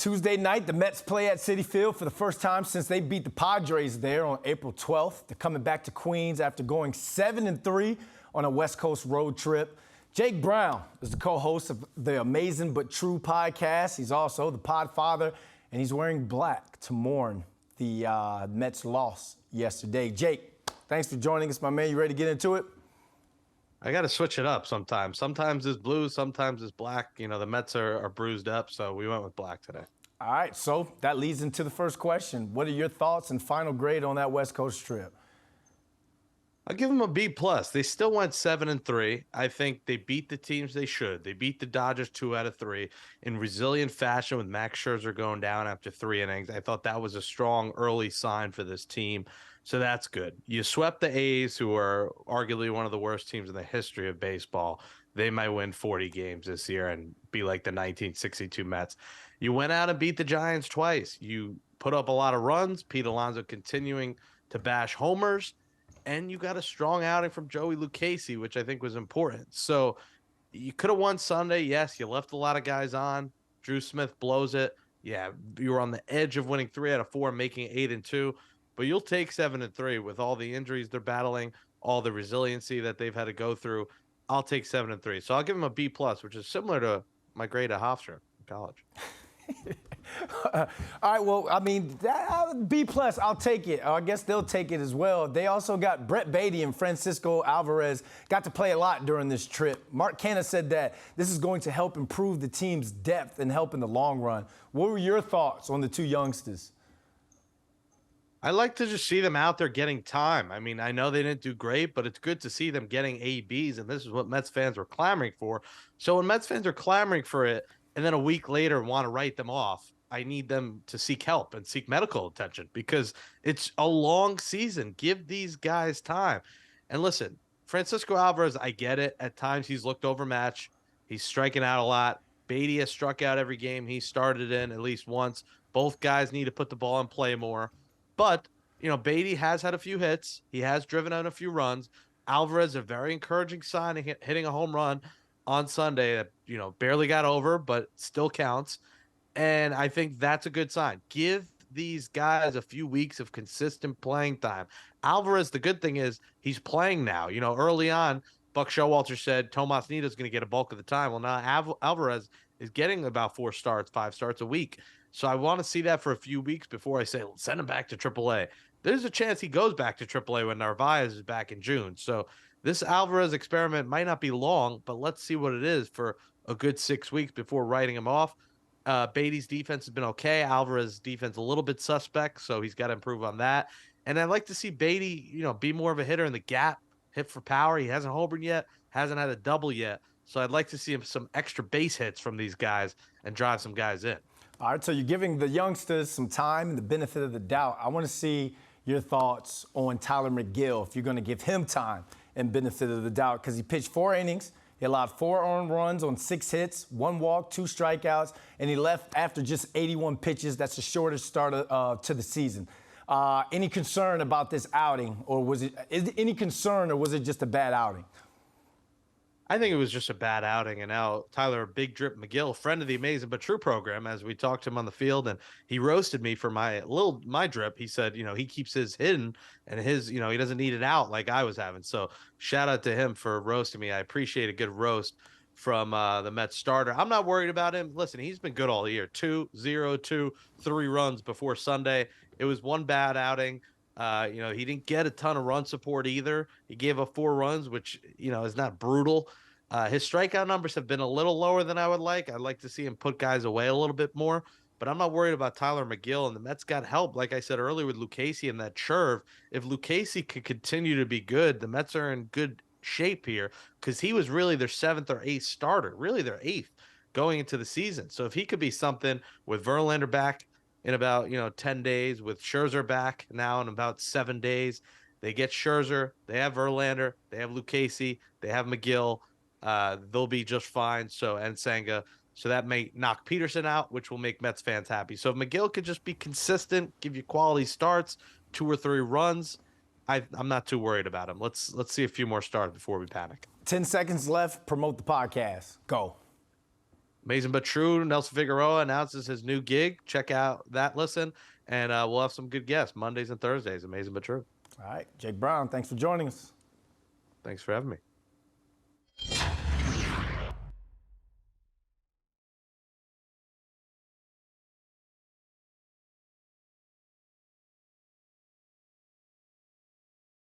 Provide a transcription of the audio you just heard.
Tuesday night, the Mets play at Citi Field for the first time since they beat the Padres there on April 12th. They're coming back to Queens after going 7-3 on a West Coast road trip. Jake Brown is the co-host of the Amazing But True podcast. He's also the podfather, and he's wearing black to mourn the Mets' loss yesterday. Jake, thanks for joining us, my man. You ready to get into it? I got to switch it up sometimes. Sometimes it's blue, sometimes it's black. You know, the Mets are bruised up, so we went with black today. All right, so that leads into the first question. What are your thoughts and final grade on that West Coast trip? I'll give them a B+. They still went 7-3. I think they beat the teams they should. They beat the Dodgers 2 out of 3 in resilient fashion with Max Scherzer going down after 3 innings. I thought that was a strong early sign for this team. So that's good. You swept the A's, who are arguably one of the worst teams in the history of baseball. They might win 40 games this year and be like the 1962 Mets. You went out and beat the Giants twice. You put up a lot of runs. Pete Alonso continuing to bash homers. And you got a strong outing from Joey Lucchesi, which I think was important. So you could have won Sunday. Yes, you left a lot of guys on. Drew Smith blows it. Yeah, you were on the edge of winning 3 out of 4, making 8-2. But you'll take 7-3 with all the injuries they're battling, all the resiliency that they've had to go through. I'll take 7-3. So I'll give them a B+, which is similar to my grade at Hofstra in college. All right, well, I mean, B+, I'll take it. I guess they'll take it as well. They also got Brett Baty and Francisco Alvarez got to play a lot during this trip. Mark Canha said that this is going to help improve the team's depth and help in the long run. What were your thoughts on the two youngsters? I like to just see them out there getting time. I mean, I know they didn't do great, but it's good to see them getting ABs, and this is what Mets fans were clamoring for. So when Mets fans are clamoring for it, and then a week later want to write them off, I need them to seek help and seek medical attention because it's a long season. Give these guys time. And listen, Francisco Alvarez, I get it. At times he's looked overmatched. He's striking out a lot. Baty has struck out every game he started in at least once. Both guys need to put the ball in play more. But, you know, Baty has had a few hits. He has driven out a few runs. Alvarez, a very encouraging sign of hitting a home run on Sunday that, you know, barely got over, but still counts. And I think that's a good sign. Give these guys a few weeks of consistent playing time. Alvarez, the good thing is he's playing now. You know, early on, Buck Showalter said Tomas Nido's going to get a bulk of the time. Well, now Alvarez is getting about 4 starts, 5 starts a week. So I want to see that for a few weeks before I say, send him back to AAA. There's a chance he goes back to AAA when Narvaez is back in June. So this Alvarez experiment might not be long, but let's see what it is for a good 6 weeks before writing him off. Baty's defense has been okay. Alvarez's defense a little bit suspect, so he's got to improve on that. And I'd like to see Baty, you know, be more of a hitter in the gap, hit for power. He hasn't homered yet, hasn't had a double yet. So I'd like to see him some extra base hits from these guys and drive some guys in. All right, so you're giving the youngsters some time and the benefit of the doubt. I want to see your thoughts on Tylor Megill, if you're going to give him time and benefit of the doubt, because he pitched 4 innings. He allowed 4 earned runs on 6 hits, 1 walk, 2 strikeouts, and he left after just 81 pitches. That's the shortest start to the season. Any concern about this outing, or was it just a bad outing? I think it was just a bad outing, and now Tyler Big Drip Megill, friend of the Amazing But True program, as we talked to him on the field, and he roasted me for my drip. He said, you know, he keeps his hidden, and his, you know, he doesn't need it out like I was having. So shout out to him for roasting me. I appreciate a good roast from the Mets starter. I'm not worried about him. Listen, he's been good all year. 2-0-2, 3 runs before Sunday. It was one bad outing. You know, he didn't get a ton of run support either. He gave up 4 runs, which, you know, is not brutal. His strikeout numbers have been a little lower than I would like. I'd like to see him put guys away a little bit more, but I'm not worried about Tylor Megill. And the Mets got help, like I said earlier, with Lucchesi and that curve. If Lucchesi could continue to be good, the Mets are in good shape here because he was really their 7th or 8th starter, really their 8th going into the season. So if he could be something with Verlander back in about, you know, 10 days, with Scherzer back now in about 7 days, they get Scherzer, they have Verlander, they have Lucchesi, they have Megill. They'll be just fine. So, and Senga. So that may knock Peterson out, which will make Mets fans happy. So if Megill could just be consistent, give you quality starts, 2 or 3 runs, I'm not too worried about him. Let's see a few more starts before we panic. 10 seconds left. Promote the podcast. Go. Amazing but true. Nelson Figueroa announces his new gig. Check out that listen, and we'll have some good guests Mondays and Thursdays. Amazing but true. All right, Jake Brown, thanks for joining us. Thanks for having me.